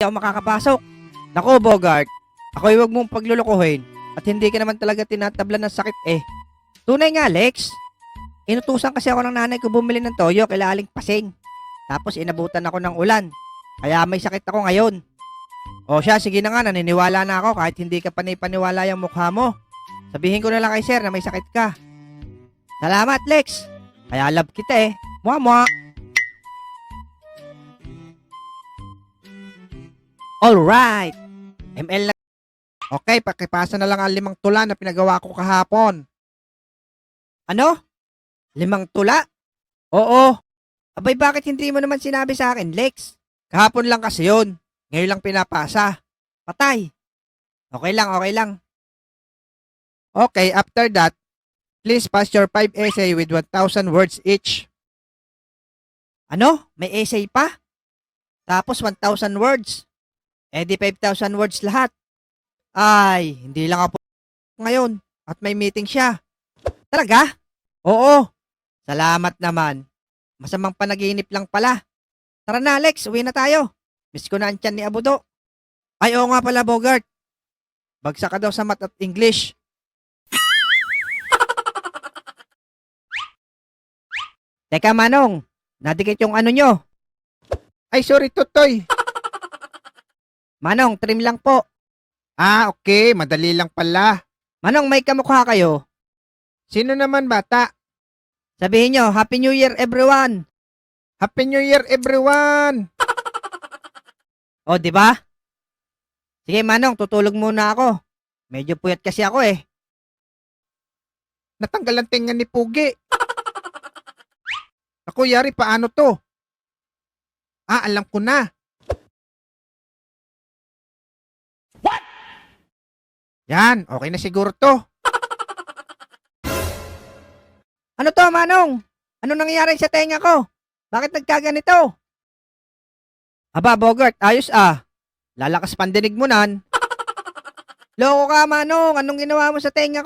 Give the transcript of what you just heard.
ako makakapasok. Naku, Bogart. Ako'y wag mong paglulukuhin at hindi ka naman talaga tinatablan ng sakit eh. Tunay nga, Lex. Inutusan kasi ako ng nanay ko bumili ng toyo kila Aling Pasing. Tapos inabutan ako ng ulan. Kaya may sakit ako ngayon. O siya, sige na nga, naniniwala na ako kahit hindi ka panipaniwala yung mukha mo. Sabihin ko na lang kay sir na may sakit ka. Salamat, Lex. Kaya love kita eh. Mua. Alright. ML na. Okay, pakipasa na lang ang 5 tula na pinagawa ko kahapon. Ano? 5 tula? Oo. Abay, bakit hindi mo naman sinabi sa akin, Lex? Kahapon lang kasi yun. Ngayon lang pinapasa. Patay. Okay lang. Okay, after that, please pass your 5 essay with 1,000 words each. Ano? May essay pa? Tapos 1,000 words. Eh di 5,000 words lahat. Ay, hindi lang ako ngayon at may meeting siya. Talaga? Oo. Salamat naman. Masamang panaginip lang pala. Tara na, Alex. Uwi na tayo. Miss ko na ang tiyan ni Abudo. Ay, oo nga pala, Bogart. Bagsak ka daw sa math at English. Teka, Manong. Nadikit yung ano nyo. Ay, sorry, Totoy. Manong, trim lang po. Ah, okay. Madali lang pala. Manong, may kamukha kayo. Sino naman bata? Sabihin nyo, Happy New Year, everyone. Happy New Year, everyone! O, di ba? Sige, Manong, tutulog muna ako. Medyo puyat kasi ako eh. Natanggal ang tinga ni Pugi. Ako, yari, paano to? Ah, alam ko na. What? Yan, okay na siguro to. Ano to, Manong? Ano nangyari sa tenga ko? Bakit nagkaganito? Aba, Bogart, ayos ah. Lalakas pandinig mo nan. Loko ka, Manong. Anong ginawa mo sa tenga ko?